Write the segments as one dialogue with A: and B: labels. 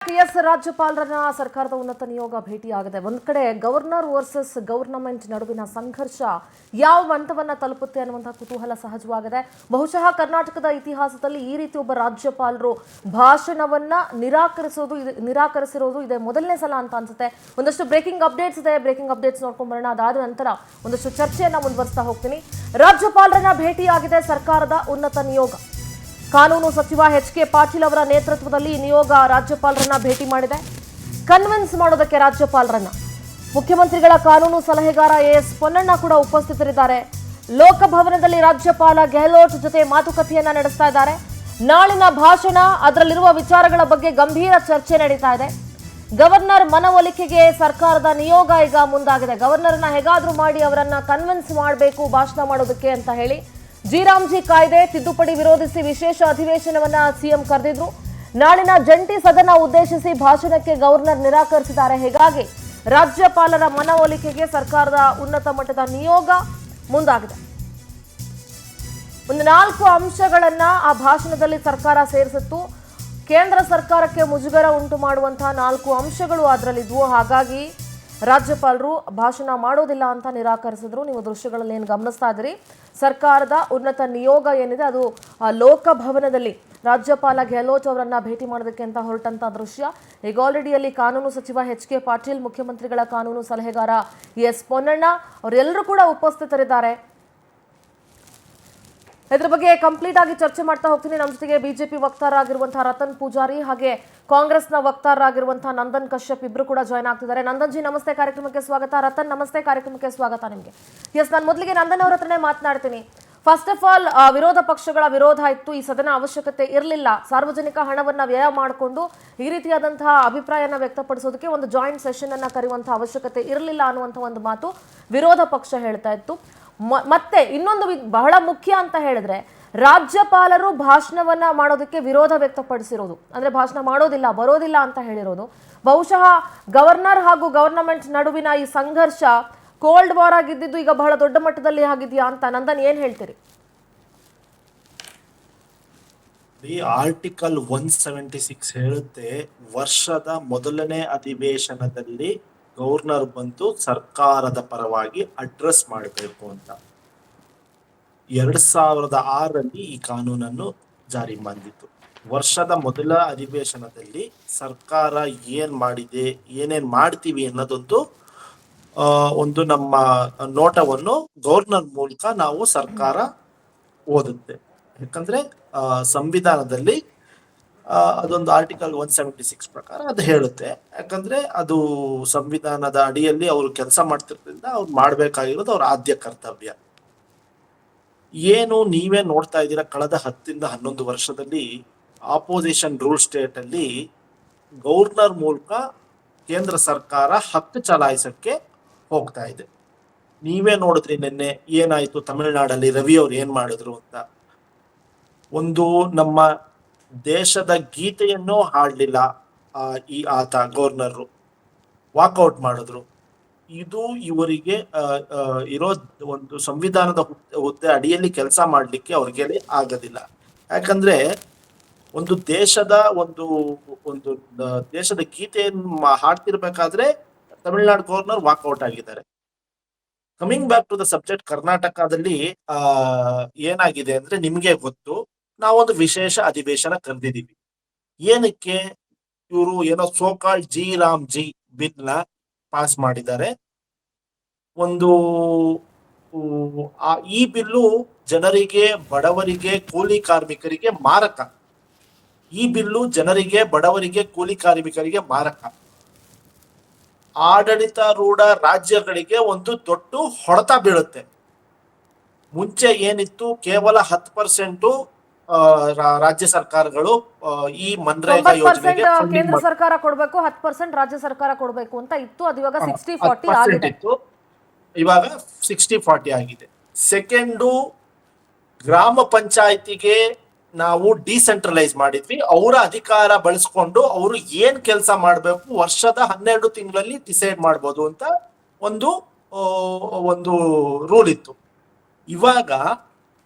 A: TS ರಾಜ್ಯಪಾಲರನ್ನ ಸರ್ಕಾರದ ಉನ್ನತ ನಿಯೋಗ ಭೇಟಿಯಾಗಿದೆ. ಒಂದ್ ಕಡೆ ಗವರ್ನರ್ ವರ್ಸಸ್ ಗವರ್ನಮೆಂಟ್ ನಡುವಿನ ಸಂಘರ್ಷ ಯಾವ ಹಂತವನ್ನ ತಲುಪುತ್ತೆ ಅನ್ನುವಂತಹ ಕುತೂಹಲ ಸಹಜವಾಗಿದೆ. ಬಹುಶಃ ಕರ್ನಾಟಕದ ಇತಿಹಾಸದಲ್ಲಿ ಈ ರೀತಿ ಒಬ್ಬ ರಾಜ್ಯಪಾಲರು ಭಾಷಣವನ್ನ ನಿರಾಕರಿಸಿರೋದು ಇದೇ ಮೊದಲನೇ ಸಲ ಅಂತ ಅನ್ಸುತ್ತೆ. ಒಂದಷ್ಟು ಬ್ರೇಕಿಂಗ್ ಅಪ್ಡೇಟ್ಸ್ ಇದೆ, ಬ್ರೇಕಿಂಗ್ ಅಪ್ಡೇಟ್ಸ್ ನೋಡ್ಕೊಂಡ್ ಬರೋಣ. ಅದಾದ ನಂತರ ಒಂದಷ್ಟು ಚರ್ಚೆಯನ್ನ ಮುಂದುವರಿಸ್ತಾ ಹೋಗ್ತೀನಿ. ರಾಜ್ಯಪಾಲರನ್ನ ಭೇಟಿಯಾಗಿದೆ ಸರ್ಕಾರದ ಉನ್ನತ ನಿಯೋಗ. ಕಾನೂನು ಸಚಿವ ಎಚ್.ಕೆ. ಪಾಟೀಲ್ ಅವರ ನೇತೃತ್ವದಲ್ಲಿ ನಿಯೋಗ ರಾಜ್ಯಪಾಲರನ್ನ ಭೇಟಿ ಮಾಡಿದೆ. ಕನ್ವಿನ್ಸ್ ಮಾಡೋದಕ್ಕೆ ರಾಜ್ಯಪಾಲರನ್ನ ಮುಖ್ಯಮಂತ್ರಿಗಳ ಕಾನೂನು ಸಲಹೆಗಾರ ಎಸ್ ಪೊನ್ನಣ್ಣ ಕೂಡ ಉಪಸ್ಥಿತರಿದ್ದಾರೆ. ಲೋಕಭವನದಲ್ಲಿ ರಾಜ್ಯಪಾಲ ಗೆಹ್ಲೋಟ್ ಜೊತೆ ಮಾತುಕತೆಯನ್ನ ನಡೆಸ್ತಾ ಇದ್ದಾರೆ. ನಾಳಿನ ಭಾಷಣ, ಅದರಲ್ಲಿರುವ ವಿಚಾರಗಳ ಬಗ್ಗೆ ಗಂಭೀರ ಚರ್ಚೆ ನಡೀತಾ ಇದೆ. ಗವರ್ನರ್ ಮನವೊಲಿಕೆಗೆ ಸರ್ಕಾರದ ನಿಯೋಗ ಈಗ ಮುಂದಾಗಿದೆ. ಗವರ್ನರ್ನ ಹೇಗಾದ್ರೂ ಮಾಡಿ ಅವರನ್ನ ಕನ್ವಿನ್ಸ್ ಮಾಡಬೇಕು ಭಾಷಣ ಮಾಡೋದಕ್ಕೆ ಅಂತ ಹೇಳಿ ಜಿ ಕಾಯ್ದೆ ತಿದ್ದುಪಡಿ ವಿರೋಧಿಸಿ ವಿಶೇಷ ಅಧಿವೇಶನವನ್ನ ಸಿಎಂ ಕರೆದಿದ್ರು. ನಾಳಿನ ಜಂಟಿ ಸದನ ಉದ್ದೇಶಿಸಿ ಭಾಷಣಕ್ಕೆ ಗವರ್ನರ್ ನಿರಾಕರಿಸಿದ್ದಾರೆ. ಹೀಗಾಗಿ ರಾಜ್ಯಪಾಲರ ಮನವೊಲಿಕೆಗೆ ಸರ್ಕಾರದ ಉನ್ನತ ಮಟ್ಟದ ನಿಯೋಗ ಮುಂದಾಗಿದೆ. ಒಂದು 4 ಅಂಶಗಳನ್ನ ಆ ಭಾಷಣದಲ್ಲಿ ಸರ್ಕಾರ ಸೇರಿಸಿತ್ತು. ಕೇಂದ್ರ ಸರ್ಕಾರಕ್ಕೆ ಮುಜುಗರ ಉಂಟು ಮಾಡುವಂತಹ 4 ಅಂಶಗಳು ಅದರಲ್ಲಿದ್ವು. ಹಾಗಾಗಿ ರಾಜ್ಯಪಾಲರು ಭಾಷಣ ಮಾಡೋದಿಲ್ಲ ಅಂತ ನಿರಾಕರಿಸಿದ್ರು. ನೀವು ದೃಶ್ಯಗಳಲ್ಲಿ ಏನು ಗಮನಿಸ್ತಾ ಇದ್ದೀರಿ, ಸರ್ಕಾರದ ಉನ್ನತ ನಿಯೋಗ ಏನಿದೆ ಅದು ಲೋಕಭವನದಲ್ಲಿ ರಾಜ್ಯಪಾಲ ಗೆಹ್ಲೋಟ್ ಅವರನ್ನ ಭೇಟಿ ಮಾಡೋದಕ್ಕೆ ಅಂತ ಹೊರಟಂತ ದೃಶ್ಯ. ಈಗ ಆಲ್ರೆಡಿ ಅಲ್ಲಿ ಕಾನೂನು ಸಚಿವ ಎಚ್.ಕೆ. ಪಾಟೀಲ್, ಮುಖ್ಯಮಂತ್ರಿಗಳ ಕಾನೂನು ಸಲಹೆಗಾರ ಎಸ್ ಪೊನ್ನಣ್ಣ ಅವರೆಲ್ಲರೂ ಕೂಡ ಉಪಸ್ಥಿತರಿದ್ದಾರೆ. ಇದ್ರ ಬಗ್ಗೆ ಕಂಪ್ಲೀಟ್ ಆಗಿ ಚರ್ಚೆ ಮಾಡ್ತಾ ಹೋಗ್ತೀನಿ. ನಮ್ಮ ಜೊತೆಗೆ ಬಿಜೆಪಿ ವಕ್ತಾರರಾಗಿರುವಂತಹ ರತನ್ ಪೂಜಾರಿ ಹಾಗೆ ಕಾಂಗ್ರೆಸ್ನ ವಕ್ತಾರರಾಗಿರುವಂತಹ ನಂದನ್ ಕಶ್ಯಪ್ ಇಬ್ರು ಕೂಡ ಜಾಯ್ನ್ ಆಗ್ತಿದ್ದಾರೆ. ನಂದನ್ ಜಿ ನಮಸ್ತೆ, ಕಾರ್ಯಕ್ರಮಕ್ಕೆ ಸ್ವಾಗತ. ರತನ್ ನಮಸ್ತೆ, ಕಾರ್ಯಕ್ರಮಕ್ಕೆ ಸ್ವಾಗತ ನಿಮಗೆ. ಎಸ್, ನಾನು ಮೊದಲಿಗೆ ನಂದನ್ ಅವ್ರ ಹತ್ರನೇ ಮಾತನಾಡ್ತೀನಿ. ಫಸ್ಟ್ ಆಫ್ ಆಲ್, ವಿರೋಧ ಪಕ್ಷಗಳ ವಿರೋಧ ಇತ್ತು, ಈ ಸದನ ಅವಶ್ಯಕತೆ ಇರಲಿಲ್ಲ, ಸಾರ್ವಜನಿಕ ಹಣವನ್ನ ವ್ಯಯ ಮಾಡಿಕೊಂಡು ಈ ರೀತಿಯಾದಂತಹ ಅಭಿಪ್ರಾಯನ ವ್ಯಕ್ತಪಡಿಸೋದಕ್ಕೆ ಒಂದು ಜಾಯಿಂಟ್ ಸೆಷನ್ ಅನ್ನ ಕರೆಯುವಂತಹ ಅವಶ್ಯಕತೆ ಇರಲಿಲ್ಲ ಅನ್ನುವಂಥ ಒಂದು ಮಾತು ವಿರೋಧ ಪಕ್ಷ ಹೇಳ್ತಾ ಇತ್ತು. ಮತ್ತೆ ಇನ್ನೊಂದು ಬಹಳ ಮುಖ್ಯ ಅಂತ ಹೇಳಿದ್ರೆ, ರಾಜ್ಯಪಾಲರು ಭಾಷಣವನ್ನ ಮಾಡೋದಕ್ಕೆ ವಿರೋಧ ವ್ಯಕ್ತಪಡಿಸಿರೋದು, ಅಂದ್ರೆ ಭಾಷಣ ಮಾಡೋದಿಲ್ಲ, ಬರೋದಿಲ್ಲ ಅಂತ ಹೇಳಿರೋದು. ಬಹುಶಃ ಗವರ್ನರ್ ಹಾಗೂ ಗವರ್ನಮೆಂಟ್ ನಡುವಿನ ಈ ಸಂಘರ್ಷ ಕೋಲ್ಡ್ ವಾರ್ ಆಗಿದ್ದು ಈಗ ಬಹಳ ದೊಡ್ಡ ಮಟ್ಟದಲ್ಲಿ ಆಗಿದೆಯಾ ಅಂತ ನಂದನ್ ಏನ್ ಹೇಳ್ತೀರಿ?
B: ಆರ್ಟಿಕಲ್ 176 ಹೇಳುತ್ತೆ, ವರ್ಷದ ಮೊದಲನೇ ಅಧಿವೇಶನದಲ್ಲಿ ಗವರ್ನರ್ ಬಂದು ಸರ್ಕಾರದ ಪರವಾಗಿ ಅಡ್ರೆಸ್ ಮಾಡಬೇಕು ಅಂತ 2006ರಲ್ಲಿ ಈ ಕಾನೂನನ್ನು ಜಾರಿ ಮಾಡಿತ್ತು. ವರ್ಷದ ಮೊದಲ ಅಧಿವೇಶನದಲ್ಲಿ ಸರ್ಕಾರ ಏನ್ ಮಾಡಿದೆ, ಏನೇನ್ ಮಾಡ್ತೀವಿ ಅನ್ನೋದೊಂದು ಒಂದು ನಮ್ಮ ನೋಟವನ್ನು ಗವರ್ನರ್ ಮೂಲಕ ನಾವು ಸರ್ಕಾರ ಓದುತ್ತೆ. ಯಾಕಂದ್ರೆ ಸಂವಿಧಾನದಲ್ಲಿ ಅದೊಂದು ಆರ್ಟಿಕಲ್ 176 ಪ್ರಕಾರ ಅದು ಹೇಳುತ್ತೆ. ಯಾಕಂದ್ರೆ ಅದು ಸಂವಿಧಾನದ ಅಡಿಯಲ್ಲಿ ಅವರು ಕೆಲಸ ಮಾಡ್ತಿರೋದ್ರಿಂದ ಅವ್ರು ಮಾಡ್ಬೇಕಾಗಿರೋದು ಅವ್ರ ಆದ್ಯ ಕರ್ತವ್ಯ. ಏನು ನೀವೇ ನೋಡ್ತಾ ಇದ್ದೀರಾ, ಕಳೆದ 10ರಿಂದ 11 ವರ್ಷದಲ್ಲಿ ಆಪೋಸಿಷನ್ ರೂಲ್ ಸ್ಟೇಟ್ ಅಲ್ಲಿ ಗವರ್ನರ್ ಮೂಲಕ ಕೇಂದ್ರ ಸರ್ಕಾರ ಹಕ್ಕು ಚಲಾಯಿಸಕ್ಕೆ ಹೋಗ್ತಾ ಇದೆ. ನೀವೇ ನೋಡಿದ್ರಿ ನಿನ್ನೆ ಏನಾಯ್ತು ತಮಿಳುನಾಡಲ್ಲಿ, ರವಿ ಅವ್ರು ಏನ್ ಮಾಡಿದ್ರು ಅಂತ. ಒಂದು ನಮ್ಮ ದೇಶದ ಗೀತೆಯನ್ನು ಹಾಡ್ಲಿಲ್ಲ ಆತ ಗವರ್ನರ್, ವಾಕೌಟ್ ಮಾಡಿದ್ರು. ಇದು ಇವರಿಗೆ ಇರೋ ಒಂದು ಸಂವಿಧಾನದ ಹುದ್ದೆ ಅಡಿಯಲ್ಲಿ ಕೆಲಸ ಮಾಡ್ಲಿಕ್ಕೆ ಅವ್ರಿಗೆ ಆಗೋದಿಲ್ಲ. ಯಾಕಂದ್ರೆ ಒಂದು ದೇಶದ ಒಂದು ದೇಶದ ಗೀತೆಯನ್ನು ಹಾಡ್ತಿರ್ಬೇಕಾದ್ರೆ ತಮಿಳುನಾಡು ಗವರ್ನರ್ ವಾಕೌಟ್ ಆಗಿದ್ದಾರೆ. Coming back to the subject, ಕರ್ನಾಟಕದಲ್ಲಿ ಏನಾಗಿದೆ ಅಂದ್ರೆ ನಿಮ್ಗೆ ಗೊತ್ತು, ನಾವೊಂದು ವಿಶೇಷ ಅಧಿವೇಶನ ಕರೆದಿದ್ದೀವಿ. ಏನಕ್ಕೆ? ಇವರು ಏನೋ ಸೋಕಾಲ್ ಜಿ ಬಿಲ್ ನ ಪಾಸ್ ಮಾಡಿದ್ದಾರೆ. ಈ ಬಿಲ್ಲು ಜನರಿಗೆ, ಬಡವರಿಗೆ, ಕೂಲಿ ಕಾರ್ಮಿಕರಿಗೆ ಮಾರಕ. ಈ ಬಿಲ್ಲು ಜನರಿಗೆ, ಬಡವರಿಗೆ, ಕೂಲಿ ಕಾರ್ಮಿಕರಿಗೆ ಮಾರಕ. ಆಡಳಿತಾರೂಢ ರಾಜ್ಯಗಳಿಗೆ ಒಂದು ದೊಡ್ಡ ಹೊಡೆತ ಬೀಳುತ್ತೆ. ಮುಂಚೆ ಏನಿತ್ತು, ಕೇವಲ 10% ರಾಜ್ಯ ಸರ್ಕಾರಗಳು ಈ ಮನ್ರೇಗಾ ಯೋಜನೆಗೆ
A: ಕೇಂದ್ರ ಸರ್ಕಾರ ಕೊಡಬೇಕು, 10% ರಾಜ್ಯ ಸರ್ಕಾರ ಕೊಡಬೇಕು ಅಂತ ಇತ್ತು. ಅದು ಇವಾಗ 60-40 ಆಗಿದೆ.
B: ಇವಾಗ 60-40 ಆಗಿದೆ. ಸೆಕೆಂಡು, ಗ್ರಾಮ ಪಂಚಾಯತಿಗೆ ನಾವು ಡಿಸೆಂಟ್ರಲೈಸ್ ಮಾಡಿದ್ವಿ. ಅವರ ಅಧಿಕಾರ ಬಳಸ್ಕೊಂಡು ಅವರು ಏನ್ ಕೆಲಸ ಮಾಡಬೇಕು ವರ್ಷದ 12 ತಿಂಗಳಲ್ಲಿ ಡಿಸೈಡ್ ಮಾಡ್ಬೋದು ಅಂತ ಒಂದು ರೂಲ್ ಇತ್ತು. ಇವಾಗ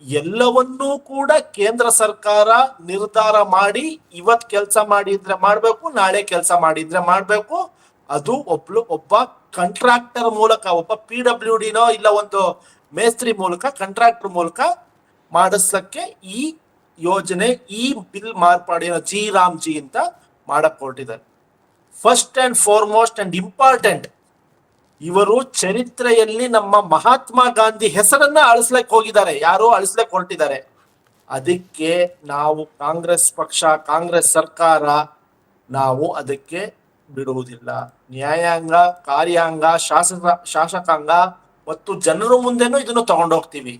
B: ಎಲ್ಲವನ್ನೂ ಕೂಡ ಕೇಂದ್ರ ಸರ್ಕಾರ ನಿರ್ಧಾರ ಮಾಡಿ ಇವತ್ ಕೆಲಸ ಮಾಡಿದ್ರೆ ಮಾಡ್ಬೇಕು, ನಾಳೆ ಕೆಲಸ ಮಾಡಿದ್ರೆ ಮಾಡ್ಬೇಕು. ಅದು ಒಬ್ಬ ಕಾಂಟ್ರಾಕ್ಟರ್ ಮೂಲಕ, ಒಬ್ಬ PWDನೋ ಇಲ್ಲ ಒಂದು ಮೇಸ್ತ್ರಿ ಮೂಲಕ, ಕಾಂಟ್ರಾಕ್ಟರ್ ಮೂಲಕ ಮಾಡಿಸ್ಲಕ್ಕೆ ಈ ಯೋಜನೆ, ಈ ಬಿಲ್ ಮಾರ್ಪಾಡಿನ ರಾಮ್ಜಿ ಅಂತ ಮಾಡಕ್ ಹೊರಟಿದ್ದಾರೆ. First and foremost and important, ಇವರು ಚರಿತ್ರೆಯಲ್ಲಿ ನಮ್ಮ ಮಹಾತ್ಮ ಗಾಂಧಿ ಹೆಸರನ್ನ ಅಳಿಸ್ಲಕ್ಕೆ ಹೋಗಿದ್ದಾರೆ, ಯಾರೋ ಅಳಿಸ್ಲಕ್ಕೆ ಹೊರಟಿದ್ದಾರೆ. ಅದಕ್ಕೆ ನಾವು ಕಾಂಗ್ರೆಸ್ ಪಕ್ಷ, ಕಾಂಗ್ರೆಸ್ ಸರ್ಕಾರ, ನಾವು ಅದಕ್ಕೆ ಬಿಡುವುದಿಲ್ಲ. ನ್ಯಾಯಾಂಗ, ಕಾರ್ಯಾಂಗ, ಶಾಸಕಾಂಗ ಮತ್ತು ಜನರ ಮುಂದೆನೂ ಇದನ್ನು ತಗೊಂಡೋಗ್ತೀವಿ.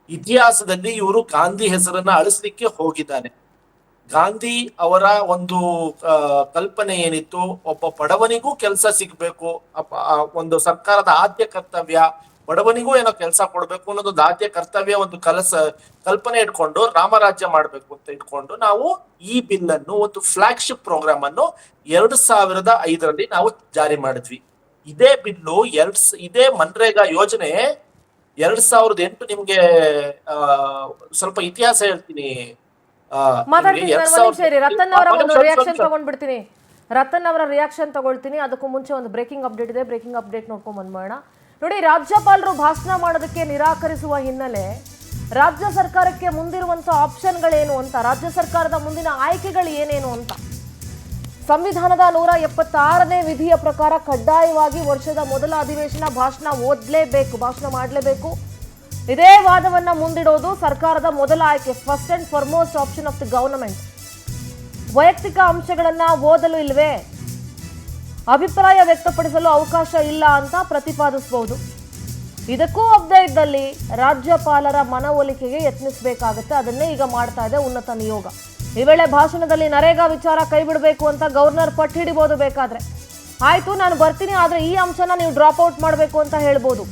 B: ಇತಿಹಾಸದಲ್ಲಿ ಇವರು ಗಾಂಧಿ ಹೆಸರನ್ನ ಅಳಿಸ್ಲಿಕ್ಕೆ ಹೋಗಿದ್ದಾರೆ. ಗಾಂಧಿ ಅವರ ಒಂದು ಕಲ್ಪನೆ ಏನಿತ್ತು, ಒಬ್ಬ ಬಡವನಿಗೂ ಕೆಲಸ ಸಿಗ್ಬೇಕು, ಒಂದು ಸರ್ಕಾರದ ಆದ್ಯ ಕರ್ತವ್ಯ, ಬಡವನಿಗೂ ಏನೋ ಕೆಲಸ ಕೊಡ್ಬೇಕು ಅನ್ನೋದೊಂದು ಆದ್ಯ ಕರ್ತವ್ಯ, ಒಂದು ಕಲ್ಪನೆ ಇಟ್ಕೊಂಡು ರಾಮರಾಜ್ಯ ಮಾಡ್ಬೇಕು ಅಂತ ಇಟ್ಕೊಂಡು ನಾವು ಈ ಬಿಲ್ ಅನ್ನು, ಒಂದು ಫ್ಲಾಗ್ಶಿಪ್ ಪ್ರೋಗ್ರಾಮ್ ಅನ್ನು 2005ರಲ್ಲಿ ನಾವು ಜಾರಿ ಮಾಡಿದ್ವಿ. ಇದೇ ಬಿಲ್ಲು ಇದೇ ಮನ್ರೇಗಾ ಯೋಜನೆ 2008, ನಿಮ್ಗೆ ಸ್ವಲ್ಪ ಇತಿಹಾಸ ಹೇಳ್ತೀನಿ.
A: ಮಾತಾಡ್ತೀನಿ ರತನ್ ಅವರ ಒಂದು ರಿಯಾಕ್ಷನ್ ತಗೊಂಡ್ಬಿಡ್ತೀನಿ. ರತನ್ ಅವರ ರಿಯಾಕ್ಷನ್ ತಗೊಳ್ತೀನಿ. ಅದಕ್ಕೂ ಮುಂಚೆ ಒಂದು ಬ್ರೇಕಿಂಗ್ ಅಪ್ಡೇಟ್ ಇದೆ, ಬ್ರೇಕಿಂಗ್ ಅಪ್ಡೇಟ್ ನೋಡ್ಕೊಂಡ್ ಬಂದ್ಬೋಣ. ನೋಡಿ, ರಾಜ್ಯಪಾಲರು ಭಾಷಣ ಮಾಡೋದಕ್ಕೆ ನಿರಾಕರಿಸುವ ಹಿನ್ನೆಲೆ ರಾಜ್ಯ ಸರ್ಕಾರಕ್ಕೆ ಮುಂದಿರುವಂತ ಆಪ್ಷನ್ಗಳೇನು ಅಂತ, ರಾಜ್ಯ ಸರ್ಕಾರದ ಮುಂದಿನ ಆಯ್ಕೆಗಳು ಏನೇನು ಅಂತ, ಸಂವಿಧಾನದ 176ನೇ ವಿಧಿಯ ಪ್ರಕಾರ ಕಡ್ಡಾಯವಾಗಿ ವರ್ಷದ ಮೊದಲ ಅಧಿವೇಶನ ಭಾಷಣ ಓದಲೇಬೇಕು, ಭಾಷಣ ಮಾಡಲೇಬೇಕು. ಇದೇ ವಾದವನ್ನ ಮುಂದಿಡೋದು ಸರ್ಕಾರದ ಮೊದಲ ಆಯ್ಕೆ, first and foremost option of the government. ವೈಯಕ್ತಿಕ ಅಂಶಗಳನ್ನ ಓದಲು ಇಲ್ವೇ, ಅಭಿಪ್ರಾಯ ವ್ಯಕ್ತಪಡಿಸಲು ಅವಕಾಶ ಇಲ್ಲ ಅಂತ ಪ್ರತಿಪಾದಿಸಬಹುದು. ಇದಕ್ಕೂ ಒಪ್ಪದೇ ಇದ್ದಲ್ಲಿ ರಾಜ್ಯಪಾಲರ ಮನವೊಲಿಕೆಗೆ ಯತ್ನಿಸಬೇಕಾಗುತ್ತೆ. ಅದನ್ನೇ ಈಗ ಮಾಡ್ತಾ ಇದೆ ಉನ್ನತ ನಿಯೋಗ. ಈ ವೇಳೆ ಭಾಷಣದಲ್ಲಿ ನರೇಗಾ ವಿಚಾರ ಕೈ ಬಿಡಬೇಕು ಅಂತ ಗವರ್ನರ್ ಪಟ್ಟು ಹಿಡಿಬಹುದು. ಬೇಕಾದ್ರೆ ಆಯ್ತು ನಾನು ಬರ್ತೀನಿ, ಆದ್ರೆ ಈ ಅಂಶನ ನೀವು ಡ್ರಾಪ್ ಔಟ್ ಮಾಡಬೇಕು ಅಂತ ಹೇಳ್ಬೋದು.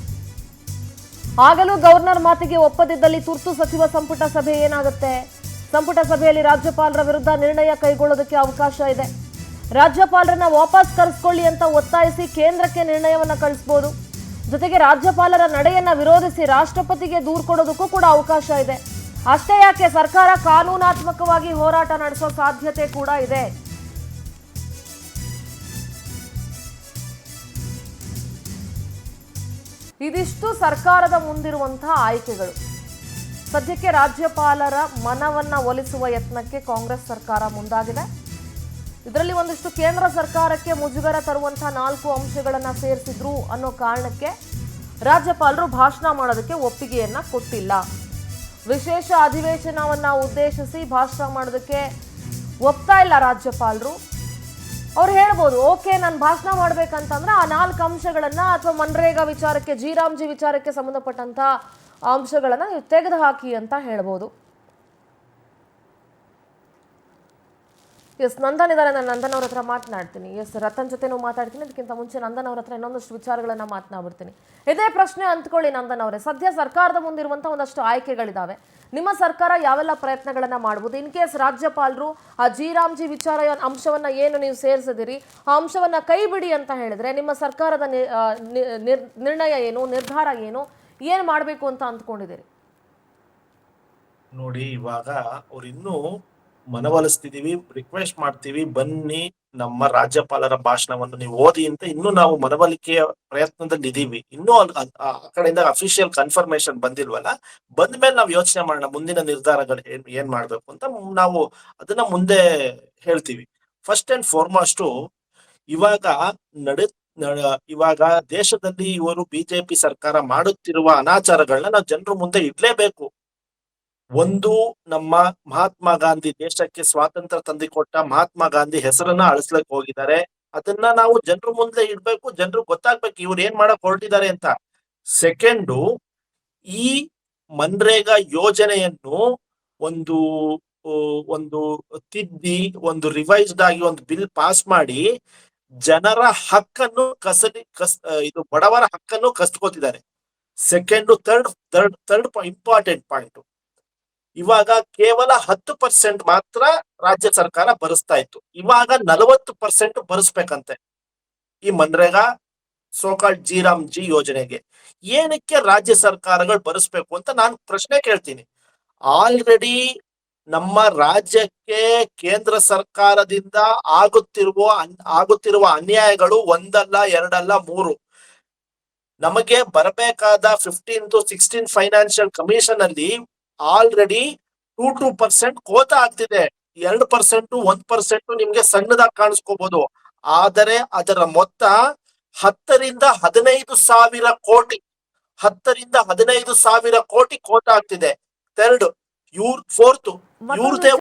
A: ಆಗಲೂ ಗವರ್ನರ್ ಮಾತಿಗೆ ಒಪ್ಪದಿದ್ದಲ್ಲಿ ತುರ್ತು ಸಚಿವ ಸಂಪುಟ ಸಭೆ ಏನಾಗುತ್ತೆ? ಸಂಪುಟ ಸಭೆಯಲ್ಲಿ ರಾಜ್ಯಪಾಲರ ವಿರುದ್ಧ ನಿರ್ಣಯ ಕೈಗೊಳ್ಳೋದಕ್ಕೆ ಅವಕಾಶ ಇದೆ. ರಾಜ್ಯಪಾಲರನ್ನ ವಾಪಸ್ ಕರೆಸ್ಕೊಳ್ಳಿ ಅಂತ ಒತ್ತಾಯಿಸಿ ಕೇಂದ್ರಕ್ಕೆ ನಿರ್ಣಯವನ್ನ ಕಳಿಸಬಹುದು. ಜೊತೆಗೆ ರಾಜ್ಯಪಾಲರ ನಡೆಯನ್ನ ವಿರೋಧಿಸಿ ರಾಷ್ಟ್ರಪತಿಗೆ ದೂರು ಕೊಡೋದಕ್ಕೂ ಕೂಡ ಅವಕಾಶ ಇದೆ. ಅಷ್ಟೇ ಯಾಕೆ, ಸರ್ಕಾರ ಕಾನೂನಾತ್ಮಕವಾಗಿ ಹೋರಾಟ ನಡೆಸೋ ಸಾಧ್ಯತೆ ಕೂಡ ಇದೆ. ಇದಿಷ್ಟು ಸರ್ಕಾರದ ಮುಂದಿರುವಂತಹ ಆಯ್ಕೆಗಳು. ಸದ್ಯಕ್ಕೆ ರಾಜ್ಯಪಾಲರ ಮನವನ್ನ ಒಲಿಸುವ ಯತ್ನಕ್ಕೆ ಕಾಂಗ್ರೆಸ್ ಸರ್ಕಾರ ಮುಂದಾಗಿದೆ. ಇದರಲ್ಲಿ ಒಂದಿಷ್ಟು ಕೇಂದ್ರ ಸರ್ಕಾರಕ್ಕೆ ಮುಜುಗರ ತರುವಂತಹ 4 ಅಂಶಗಳನ್ನ ಸೇರಿಸಿದ್ರು ಅನ್ನೋ ಕಾರಣಕ್ಕೆ ರಾಜ್ಯಪಾಲರು ಭಾಷಣ ಮಾಡೋದಕ್ಕೆ ಒಪ್ಪಿಗೆಯನ್ನ ಕೊಟ್ಟಿಲ್ಲ. ವಿಶೇಷ ಅಧಿವೇಶನವನ್ನ ಉದ್ದೇಶಿಸಿ ಭಾಷಣ ಮಾಡೋದಕ್ಕೆ ಒಪ್ತಾ ಇಲ್ಲ ರಾಜ್ಯಪಾಲರು. ಅವ್ರು ಹೇಳ್ಬೋದು, ಓಕೆ ನಾನು ಭಾಷಣ ಮಾಡ್ಬೇಕಂತಂದ್ರೆ ಆ 4 ಅಂಶಗಳನ್ನ ಅಥವಾ ಮನ್ರೇಗಾ ವಿಚಾರಕ್ಕೆ, ರಾಮ್ಜಿ ವಿಚಾರಕ್ಕೆ ಸಂಬಂಧಪಟ್ಟಂತ ಅಂಶಗಳನ್ನ ನೀವು ತೆಗೆದು ಹಾಕಿ ಅಂತ ಹೇಳ್ಬೋದು. ಎಸ್, ನಂದನ್ ಇದ್ದಾರೆ, ನಾನು ನಂದನ್ ಅವ್ರ ಹತ್ರ ಮಾತನಾಡ್ತೀನಿ. ಎಸ್, ರತನ್ ಜೊತೆನೂ ಮಾತಾಡ್ತೀನಿ. ಅದಕ್ಕಿಂತ ಮುಂಚೆ ನಂದನ್ ಅವ್ರ ಹತ್ರ ಇನ್ನೊಂದಷ್ಟು ವಿಚಾರಗಳನ್ನ ಮಾತನಾಡ್ಬಿಡ್ತೀನಿ. ಇದೇ ಪ್ರಶ್ನೆ ಅಂದ್ಕೊಳ್ಳಿ ನಂದನ್ ಅವರೇ, ಸದ್ಯ ಸರ್ಕಾರದ ಮುಂದಿರುವಂತ ಒಂದಷ್ಟು ಆಯ್ಕೆಗಳಿದಾವೆ. ನಿಮ್ಮ ಸರ್ಕಾರ ಯಾವೆಲ್ಲ ಪ್ರಯತ್ನಗಳನ್ನ ಮಾಡಬಹುದು? ಇನ್ ಕೇಸ್ ರಾಜ್ಯಪಾಲರು ಆ ರಾಮ್ಜಿ ವಿಚಾರ ಅಂಶವನ್ನ ಏನು ನೀವು ಸೇರಿಸಿದಿರಿ, ಆ ಅಂಶವನ್ನ ಕೈ ಬಿಡಿ ಅಂತ ಹೇಳಿದ್ರೆ ನಿಮ್ಮ ಸರ್ಕಾರದ ನಿರ್ಣಯ ಏನು, ನಿರ್ಧಾರ ಏನು, ಏನ್ ಮಾಡ್ಬೇಕು ಅಂತ ಅಂದ್ಕೊಂಡಿದ್ದೀರಿ?
B: ನೋಡಿ, ಇವಾಗ ಅವ್ರು ಇನ್ನೂ ಮನವೊಲಿಸ್ತಿದೀವಿ, ರಿಕ್ವೆಸ್ಟ್ ಮಾಡ್ತೀವಿ, ಬನ್ನಿ ನಮ್ಮ ರಾಜ್ಯಪಾಲರ ಭಾಷಣವನ್ನು ನೀವು ಓದಿ ಅಂತ ಇನ್ನೂ ನಾವು ಮನವೊಲಿಕೆಯ ಪ್ರಯತ್ನದಲ್ಲಿ ಇದೀವಿ. ಇನ್ನೂ ಆ ಕಡೆಯಿಂದ ಅಫಿಷಿಯಲ್ ಕನ್ಫರ್ಮೇಶನ್ ಬಂದಿಲ್ವಲ್ಲ. ಬಂದ್ಮೇಲೆ ನಾವು ಯೋಚನೆ ಮಾಡೋಣ ಮುಂದಿನ ನಿರ್ಧಾರಗಳು ಏನ್ ಮಾಡ್ಬೇಕು ಅಂತ. ನಾವು ಅದನ್ನ ಮುಂದೆ ಹೇಳ್ತೀವಿ. ಫಸ್ಟ್ ಅಂಡ್ ಫಾರ್ಮೋಸ್ಟ್, ಇವಾಗ ದೇಶದಲ್ಲಿ ಇವರು ಬಿಜೆಪಿ ಸರ್ಕಾರ ಮಾಡುತ್ತಿರುವ ಅನಾಚಾರಗಳನ್ನ ನಾವು ಜನರ ಮುಂದೆ ಇಡ್ಲೇಬೇಕು. ಒಂದು, ನಮ್ಮ ಮಹಾತ್ಮ ಗಾಂಧಿ, ದೇಶಕ್ಕೆ ಸ್ವಾತಂತ್ರ್ಯ ತಂದುಕೊಟ್ಟ ಮಹಾತ್ಮ ಗಾಂಧಿ ಹೆಸರನ್ನ ಅಳಿಸ್ಲಕ್ ಹೋಗಿದ್ದಾರೆ. ಅದನ್ನ ನಾವು ಜನರ ಮುಂದೆ ಇಡ್ಬೇಕು, ಜನರು ಗೊತ್ತಾಗ್ಬೇಕು ಇವ್ರು ಏನ್ ಮಾಡಕ್ ಹೊರಟಿದ್ದಾರೆ ಅಂತ. ಸೆಕೆಂಡು, ಈ ಮನ್ರೇಗಾ ಯೋಜನೆಯನ್ನು ಒಂದು ತಿದ್ದಿ, ಒಂದು ರಿವೈಸ್ಡ್ ಆಗಿ ಒಂದು ಬಿಲ್ ಪಾಸ್ ಮಾಡಿ ಜನರ ಹಕ್ಕನ್ನು ಇದು ಬಡವರ ಹಕ್ಕನ್ನು ಕಸ್ಕೋತಿದ್ದಾರೆ. ಸೆಕೆಂಡು, ಥರ್ಡ್ ಇಂಪಾರ್ಟೆಂಟ್ ಪಾಯಿಂಟ್, ಇವಾಗ ಕೇವಲ 10% ಮಾತ್ರ ರಾಜ್ಯ ಸರ್ಕಾರ ಭರಿಸ್ತಾ ಇತ್ತು. ಇವಾಗ 40% ಭರಿಸ್ಬೇಕಂತೆ ಈ ಮನ್ರೇಗಾ ಸೋಕಾಲ್ಡ್ ಜಿ ಯೋಜನೆಗೆ ಏನಕ್ಕೆ ರಾಜ್ಯ ಸರ್ಕಾರಗಳು ಭರಿಸ್ಬೇಕು ಅಂತ ನಾನು ಪ್ರಶ್ನೆ ಕೇಳ್ತೀನಿ. ಆಲ್ರೆಡಿ ನಮ್ಮ ರಾಜ್ಯಕ್ಕೆ ಕೇಂದ್ರ ಸರ್ಕಾರದಿಂದ ಆಗುತ್ತಿರುವ ಅನ್ಯಾಯಗಳು ಒಂದಲ್ಲ ಎರಡಲ್ಲ ಮೂರು. ನಮಗೆ ಬರಬೇಕಾದ 15 to 16 ಫೈನಾನ್ಷಿಯಲ್ ಕಮಿಷನ್ ಅಲ್ಲಿ ಆಲ್ರೆಡಿ 2% ಕೋತ ಆಗ್ತಿದೆ. 2% 1% ನಿಮ್ಗೆ ಸಣ್ಣದಾಗಿ ಕಾಣಿಸ್ಕೋಬಹುದು, ಆದರೆ ಅದರ ಮೊತ್ತ 10 ರಿಂದ 15 ಸಾವಿರ ಕೋಟಿ 10 ರಿಂದ 15 ಸಾವಿರ ಕೋಟಿ ಕೋತ ಆಗ್ತಿದೆ. ಥರ್ಡ್, ಫೋರ್ತ್,
A: ಮತ್ತೊಂದು
B: ಇವ್ರದೇ